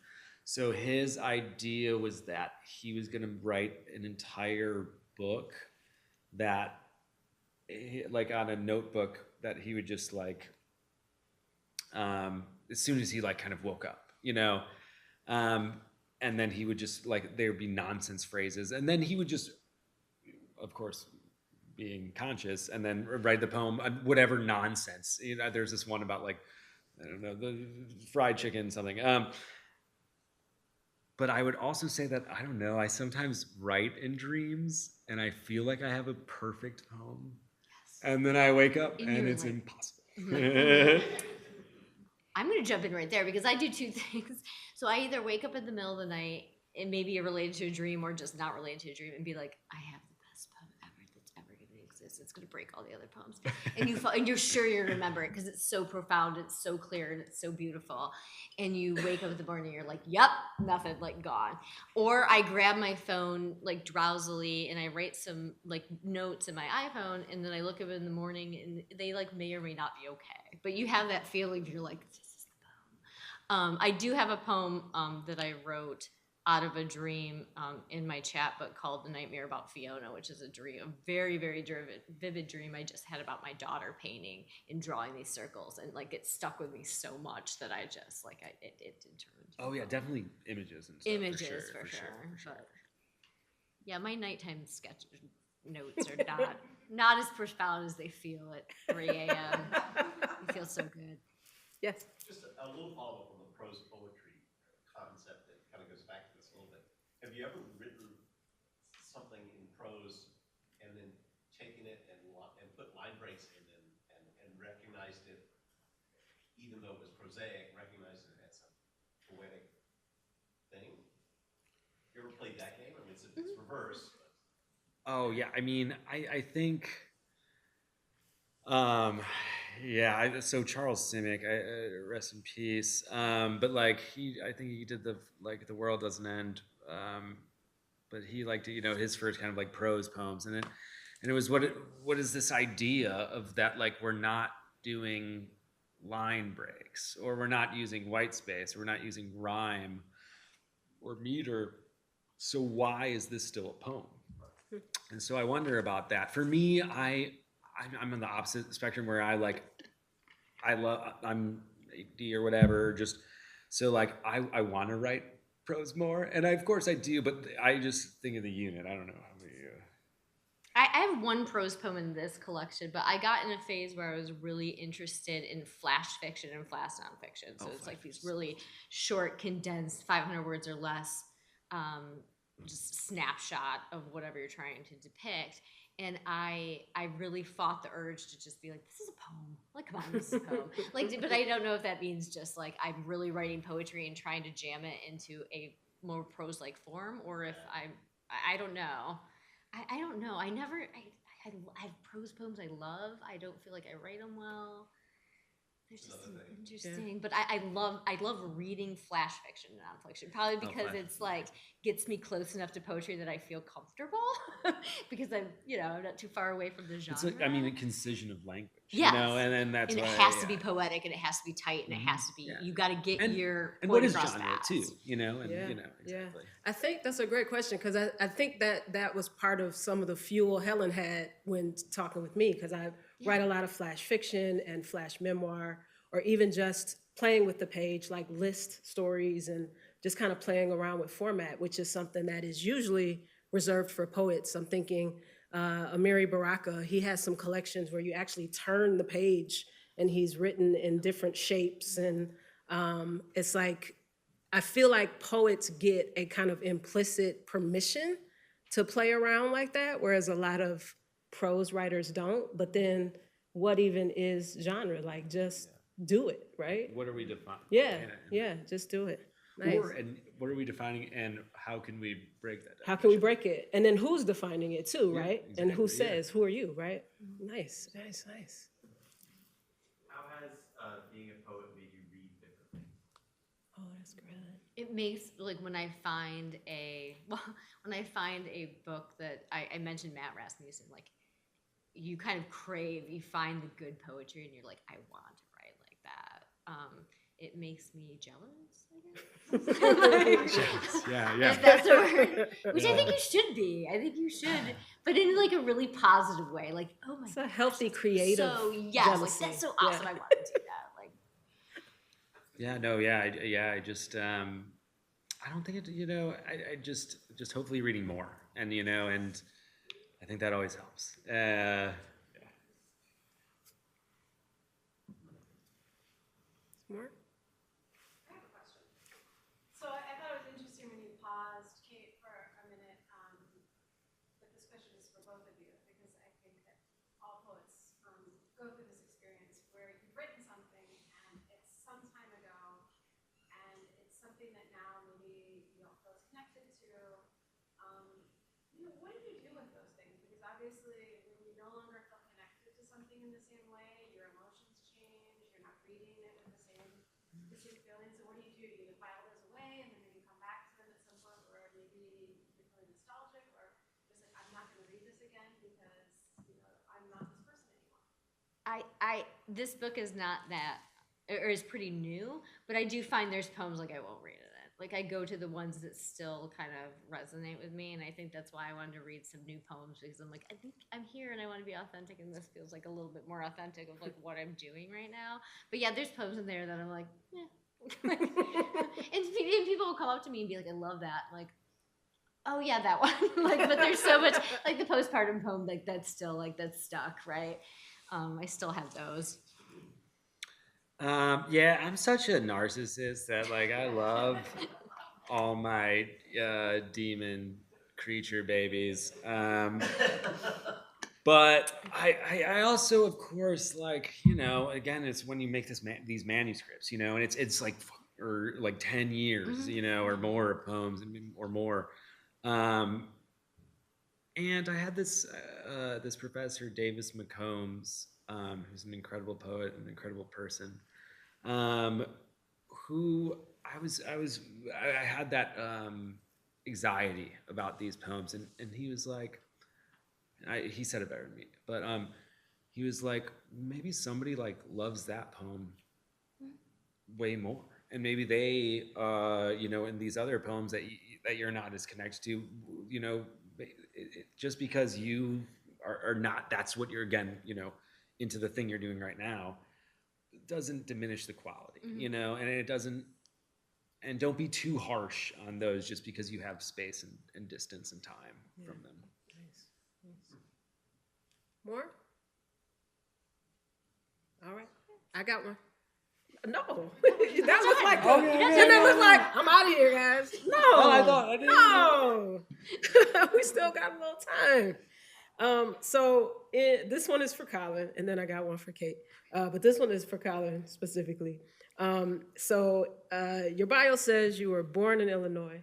So his idea was that he was going to write an entire book that, like on a notebook, that he would just like, as soon as he like kind of woke up, you know, and then he would just like, there would be nonsense phrases, and then he would just, of course, being conscious, and then write the poem, whatever nonsense. You know, there's this one about like, I don't know, the fried chicken something. But I would also say that, I don't know, I sometimes write in dreams and I feel like I have a perfect poem. Yes. And then I wake up and it's like, impossible. I'm going to jump in right there because I do two things. So I either wake up in the middle of the night and maybe you're related to a dream or just not related to a dream and be like, I have the best poem ever that's ever going to exist. It's going to break all the other poems. And you're sure you're going to remember it because it's so profound, it's so clear, and it's so beautiful. And you wake up in the morning and you're like, yep, nothing, like gone. Or I grab my phone like drowsily and I write some like notes in my iPhone, and then I look up in the morning and they like may or may not be okay. But you have that feeling, you're like, this is the poem. I do have a poem that I wrote out of a dream in my chat book called The Nightmare About Fiona, which is a dream, a very, very vivid dream I just had about my daughter painting and drawing these circles, and like it stuck with me so much that I just like it did turn into Oh yeah, definitely images and stuff. images for sure. But yeah, my nighttime sketch notes are not as profound as they feel at 3 a.m. It feels so good. Yes. Just a little follow-up on the prose poetry concept that kind of goes back to this a little bit. Have you ever written something in prose and then taken it and put line breaks in and recognized it, even though it was prosaic, recognized it as a poetic thing? You ever played that game? I mean, it's reverse. But. Oh yeah, I mean, I think, Yeah, so Charles Simic, rest in peace. But like I think he did the world doesn't end. But he liked his first kind of like prose poems, and it was what is this idea of that, like we're not doing line breaks, or we're not using white space, or we're not using rhyme or meter. So why is this still a poem? And so I wonder about that. For me, I'm on the opposite spectrum where I'm AD or whatever. Just so like I want to write prose more, and of course I do, but I just think of the unit. I don't know how many. I have one prose poem in this collection, but I got in a phase where I was really interested in flash fiction and flash nonfiction. So it's like these really short, condensed, 500 words or less, just snapshot of whatever you're trying to depict. And I really fought the urge to just be like, this is a poem. Like, come on, this is a poem. Like, but I don't know if that means just like I'm really writing poetry and trying to jam it into a more prose-like form, or if I don't know. I don't know. I have prose poems I love. I don't feel like I write them well. They're just interesting. But I love reading flash fiction and nonfiction, probably because it's like gets me close enough to poetry that I feel comfortable because I'm not too far away from the genre. It's like, a concision of language. Yes. And then that's and why, it has to be poetic, and it has to be tight, and it has to be you got to get your and point what is across genre fast. too, exactly. Yeah, I think that's a great question, because I think that was part of some of the fuel Helen had when talking with me, because I write a lot of flash fiction and flash memoir, or even just playing with the page, like list stories and just kind of playing around with format, which is something that is usually reserved for poets. I'm thinking Amiri Baraka, he has some collections where you actually turn the page and he's written in different shapes. And it's like, I feel like poets get a kind of implicit permission to play around like that, whereas a lot of prose writers don't. But then what even is genre? Like, just do it, right? What are we defining? Yeah, just do it. Nice. And what are we defining, and how can we break that? How can we break it? And then who's defining it too, right? Exactly, And who says, who are you, right? Nice. How has being a poet made you read differently? Oh, that's good. It makes, like, when I find a book that I mentioned Matt Rasmussen, like, you kind of crave, you find the good poetry and you're like, I want to write like that. It makes me jealous, I guess. Yeah. If that's a word. Which I think you should be. I think you should, but in like a really positive way. Like, oh my god. It's a healthy, creative jealousy. Like that's so awesome. I want to do that. Like, I just I don't think it, I just hopefully reading more, and and I think that always helps. Smart. I have a question. So I thought it was interesting when you paused, Kate, for a minute. But this question is for both of you, because I think that all poets go through this experience where you've written something and it's some time ago, and it's something that now maybe you don't feel as connected to. What do you do with those things? Because obviously, when you no longer feel connected to something in the same way, your emotions change. You're not reading it with the same feelings. So what do? Do you file those away and then maybe come back to them at some point, or maybe you're feeling nostalgic, or just like, I'm not going to read this again because I'm not this person anymore? this book is not that, or is pretty new, but I do find there's poems like I won't read it. Like, I go to the ones that still kind of resonate with me, and I think that's why I wanted to read some new poems, because I'm like, I think I'm here and I want to be authentic, and this feels like a little bit more authentic of like what I'm doing right now. But yeah, there's poems in there that I'm like, and people will come up to me and be like, I love that. I'm like, oh yeah, that one. Like, but there's so much, like the postpartum poem, like that's still like that's stuck, right? I still have those. I'm such a narcissist that like I love all my demon creature babies. But I also, of course, like, again, it's when you make these manuscripts, and it's like, or like 10 years, or more of poems or more. And I had this professor, Davis McCombs, who's an incredible poet, an incredible person, who I had that anxiety about these poems, and he was like, he said it better than me, but he was like, maybe somebody like loves that poem way more, and maybe they, in these other poems that you're not as connected to, just because you are not, that's what you're, again, into the thing you're doing right now, doesn't diminish the quality, and it doesn't, and don't be too harsh on those just because you have space and distance and time from them. Nice. More? All right. I got one. No. That was like, that looked like, I'm out of here, guys. No. Oh, I thought I didn't. No. We still got a little time. This one is for Colin, and then I got one for Kate. But this one is for Colin specifically. Your bio says you were born in Illinois.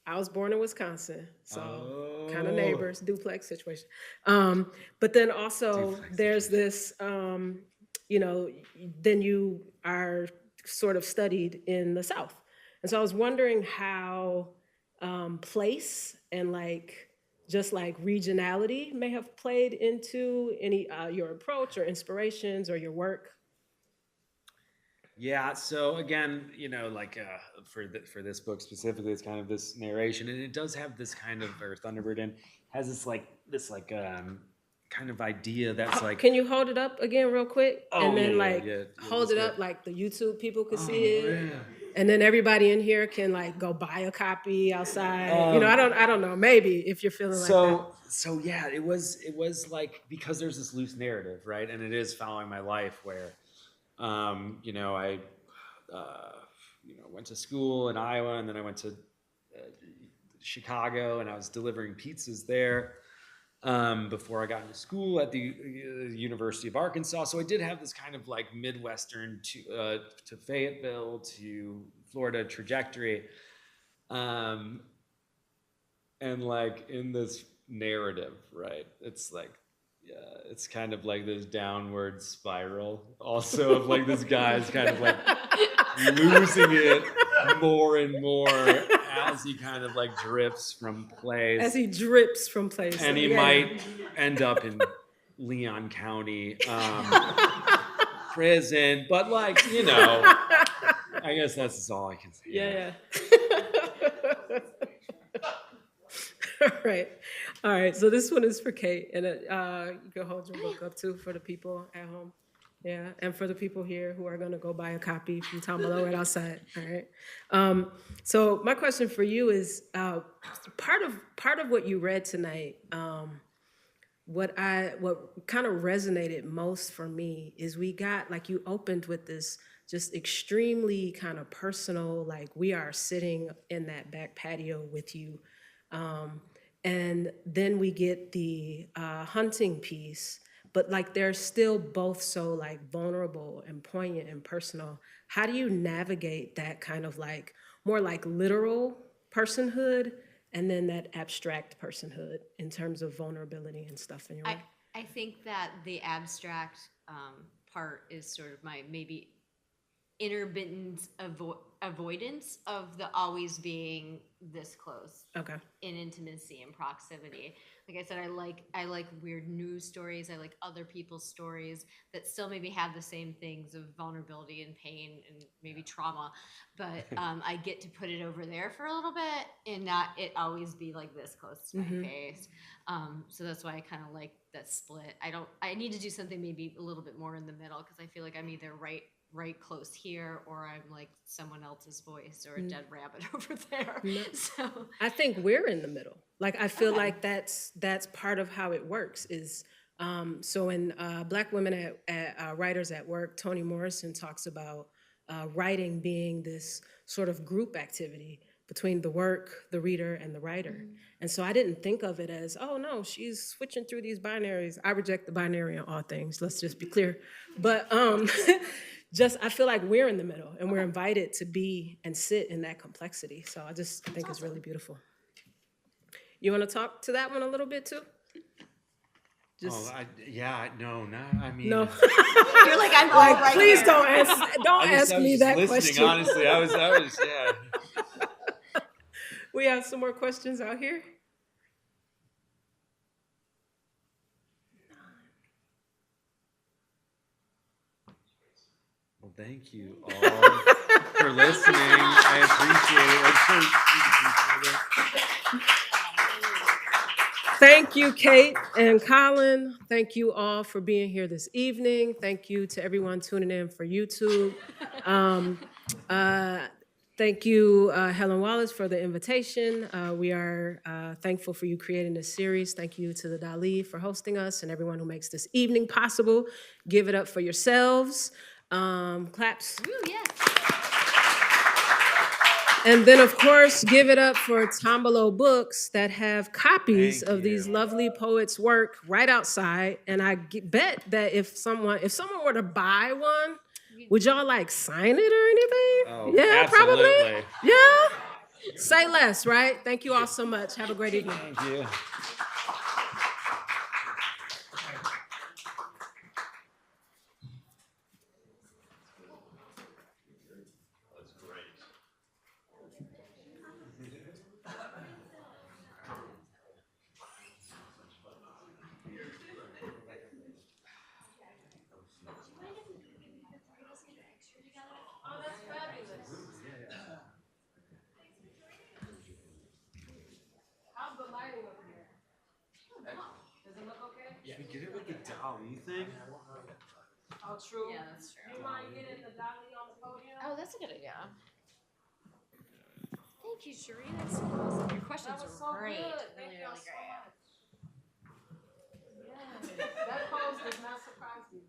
I was born in Wisconsin, so kind of neighbors, duplex situation. But then also there's this, then you are sort of studied in the South. And so I was wondering how place and just regionality may have played into any your approach or inspirations or your work. Yeah, so again, for this book specifically, it's kind of this narration, and it does have this kind of, or Thunderbird in, has this kind of idea that's like. Can you hold it up again real quick? Oh, and then hold it good. up like the YouTube people could see it. Yeah. And then everybody in here can go buy a copy outside. I don't know, maybe if you're feeling like that. So yeah, it was like, because there's this loose narrative, right? And it is following my life where I went to school in Iowa, and then I went to Chicago, and I was delivering pizzas there before I got into school at the University of Arkansas. So I did have this kind of Midwestern to Fayetteville to Florida trajectory, and in this narrative, right? It's it's kind of like this downward spiral also of this guy's kind of losing it more and more as he kind of drifts from place. As he drips from place. And he might end up in Leon County prison. But I guess that's all I can say. Yeah. All right. So this one is for Kate, and you can hold your book up too for the people at home. Yeah, and for the people here who are going to go buy a copy from Tom below right outside. All right. So my question for you is part of what you read tonight. What kind of resonated most for me is we got you opened with this just extremely kind of personal, we are sitting in that back patio with you. And then we get the hunting piece, but they're still both so vulnerable and poignant and personal. How do you navigate that kind of more literal personhood and then that abstract personhood in terms of vulnerability and stuff in your work? I think that the abstract part is sort of my maybe intermittent avoidance of the always being this close. Okay. In intimacy and proximity. Like I said, I like weird news stories. I like other people's stories that still maybe have the same things of vulnerability and pain and maybe trauma, but I get to put it over there for a little bit and not it always be this close to my face. So that's why I kind of like that split. I need to do something maybe a little bit more in the middle, because I feel like I'm either right close here, or I'm someone else's voice, or a dead rabbit over there. So I think we're in the middle. I feel like that's part of how it works is, so in Black Women at Writers at Work, Toni Morrison talks about writing being this sort of group activity between the work, the reader, and the writer. And so I didn't think of it as, oh no, she's switching through these binaries. I reject the binary in all things, let's just be clear. But I feel like we're in the middle, and we're invited to be and sit in that complexity. So I think it's really beautiful. You want to talk to that one a little bit too? Just no, I mean, no. I feel like I'm all right Please here. don't ask me that listening, question. honestly. I was, yeah. We have some more questions out here. Well, thank you all for listening. I appreciate it. Thank you, Kate and Colin. Thank you all for being here this evening. Thank you to everyone tuning in for YouTube. Thank you, Helen Wallace, for the invitation. We are thankful for you creating this series. Thank you to the Dalí for hosting us and everyone who makes this evening possible. Give it up for yourselves. Claps. Ooh, yes. And then, of course, give it up for Tombolo Books that have copies of these lovely poets' work right outside. And I bet that if someone were to buy one, would y'all like sign it or anything? Oh, Yeah, absolutely. probably. Yeah. Say less, right? Thank you all so much. Have a great evening. Thank you. How's the lighting up here? Does it look okay? Should we get it with the Dalí thing? Oh, true. Yeah, that's true. You mind getting the Dalí on the podium? Oh, that's a good idea. Thank you, Sheree. That's so awesome. Your questions That was were so great. good. Thank Really, y'all really so great. much. Yes. That pose does not surprise me.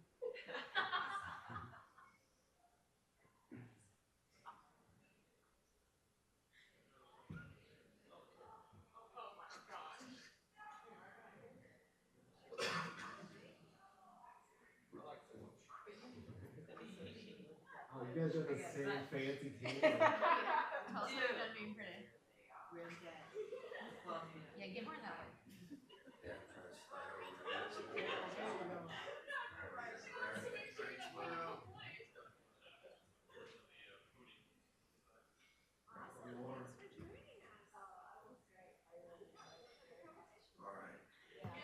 Oh, you guys are the same fancy team. Tell us how you're done being pretty. We're dead. Yeah, get more in that way.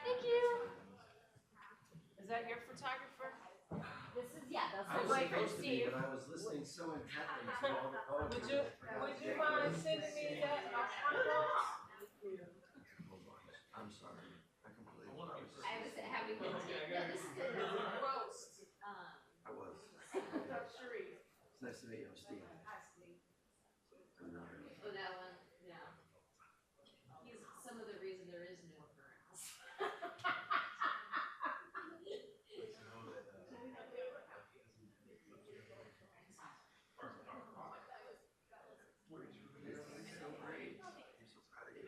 Thank you. Is that your photographer? This is, yeah, that's I was my supposed to be, Steve. but I was listening so intently to all the poetry. Would you mind sending me that one of those? Hold on, I'm sorry. I completely. I was having the no, this is good. Roast. I was. Sheree. It's nice to meet you, I'm Steve. I'm not really. Oh, that one, yeah. He's some of the reason there is no currents. So great. I'm so proud of you.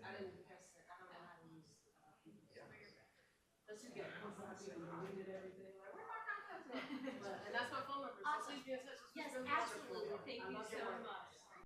I didn't press it. I don't know how to use. That's okay. Deleted everything. Like, where my contacts go? And that's my phone number. So please be in touch. Yes, absolutely. Thank you so much.